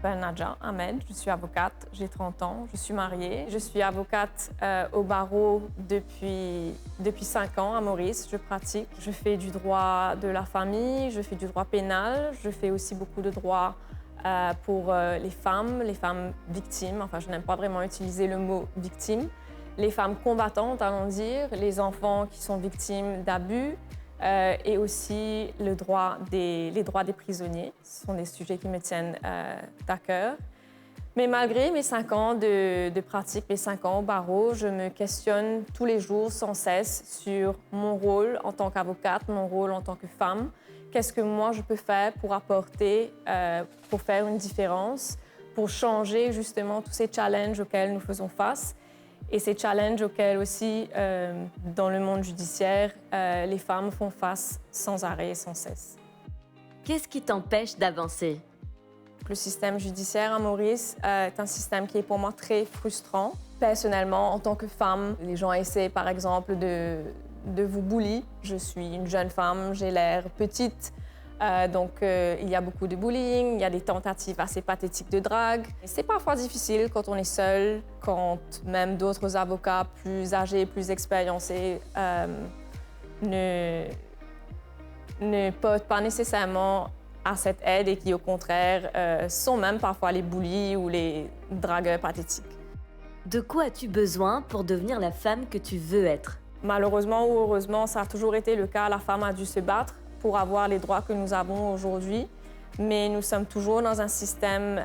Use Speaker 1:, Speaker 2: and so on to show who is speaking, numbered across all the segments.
Speaker 1: m'appelle Nadja Ahmed, je suis avocate, j'ai 30 ans, je suis mariée. Je suis avocate au barreau depuis 5 ans à Maurice, je pratique. Je fais du droit de la famille, je fais du droit pénal, je fais aussi beaucoup de droit pour les femmes victimes. Enfin, je n'aime pas vraiment utiliser le mot victime. Les femmes combattantes, allons dire, les enfants qui sont victimes d'abus, et aussi les droits des prisonniers. Ce sont des sujets qui me tiennent à cœur. Mais malgré mes 5 ans de pratique, mes 5 ans au barreau, je me questionne tous les jours sans cesse sur mon rôle en tant qu'avocate, mon rôle en tant que femme. Qu'est-ce que moi je peux faire pour apporter, pour faire une différence, pour changer justement tous ces challenges auxquels nous faisons face. Et ces challenges auxquels aussi, dans le monde judiciaire, les femmes font face sans arrêt et sans cesse.
Speaker 2: Qu'est-ce qui t'empêche d'avancer?
Speaker 1: Le système judiciaire à Maurice est un système qui est pour moi très frustrant. Personnellement, en tant que femme, les gens essaient par exemple de vous bully. Je suis une jeune femme, j'ai l'air petite. Donc, il y a beaucoup de bullying, il y a des tentatives assez pathétiques de drague. C'est parfois difficile quand on est seul, quand même d'autres avocats plus âgés, plus expériencés ne portent pas nécessairement à cette aide et qui, au contraire, sont même parfois les bullies ou les dragueurs pathétiques.
Speaker 2: De quoi as-tu besoin pour devenir la femme que tu veux être?
Speaker 1: Malheureusement ou heureusement, ça a toujours été le cas. La femme a dû se battre pour avoir les droits que nous avons aujourd'hui. Mais nous sommes toujours dans un système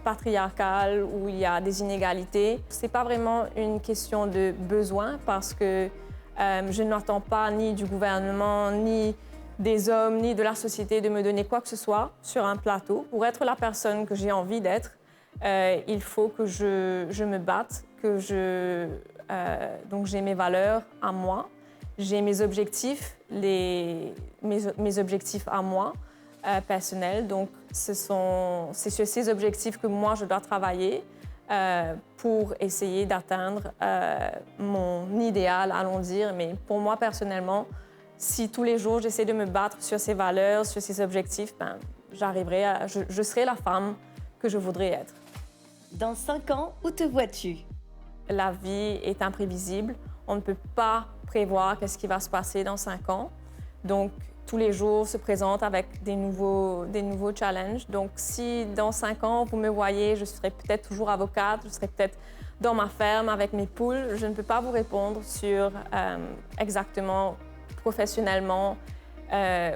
Speaker 1: patriarcal où il y a des inégalités. Ce n'est pas vraiment une question de besoin parce que je n'attends pas ni du gouvernement, ni des hommes, ni de la société de me donner quoi que ce soit sur un plateau. Pour être la personne que j'ai envie d'être, il faut que je me batte, donc j'ai mes valeurs à moi. J'ai mes objectifs, mes objectifs à moi, personnels. Donc, c'est sur ces objectifs que moi, je dois travailler pour essayer d'atteindre mon idéal, allons dire. Mais pour moi, personnellement, si tous les jours, j'essaie de me battre sur ces valeurs, sur ces objectifs, je serai la femme que je voudrais être.
Speaker 2: Dans 5 ans, où te vois-tu?
Speaker 1: La vie est imprévisible. On ne peut pas prévoir qu'est-ce qui va se passer dans 5 ans. Donc, tous les jours se présentent avec des nouveaux challenges. Donc, si dans 5 ans, vous me voyez, je serai peut-être toujours avocate, je serai peut-être dans ma ferme avec mes poules. Je ne peux pas vous répondre sur exactement, professionnellement,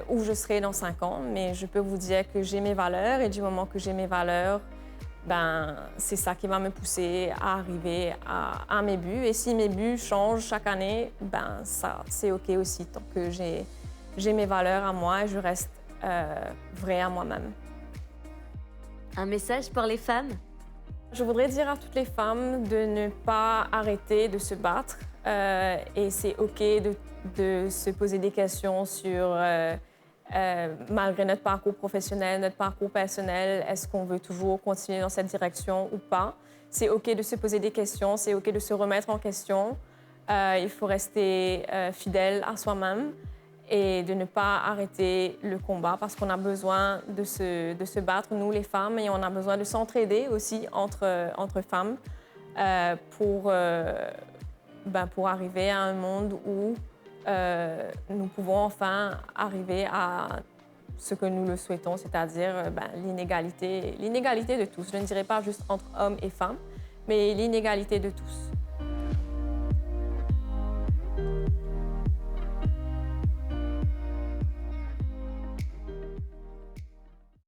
Speaker 1: où je serai dans 5 ans. Mais je peux vous dire que j'ai mes valeurs et du moment que j'ai mes valeurs, c'est ça qui va me pousser à arriver à mes buts. Et si mes buts changent chaque année, ça, c'est OK aussi, tant que j'ai mes valeurs à moi et je reste vraie à moi-même.
Speaker 2: Un message pour les femmes?
Speaker 1: Je voudrais dire à toutes les femmes de ne pas arrêter de se battre. Et c'est OK de se poser des questions sur... malgré notre parcours professionnel, notre parcours personnel, est-ce qu'on veut toujours continuer dans cette direction ou pas? C'est OK de se poser des questions, c'est OK de se remettre en question. Il faut rester fidèle à soi-même et de ne pas arrêter le combat parce qu'on a besoin de se battre, nous les femmes, et on a besoin de s'entraider aussi entre femmes pour arriver à un monde où nous pouvons enfin arriver à ce que nous le souhaitons, c'est-à-dire l'inégalité de tous. Je ne dirais pas juste entre hommes et femmes, mais l'inégalité de tous.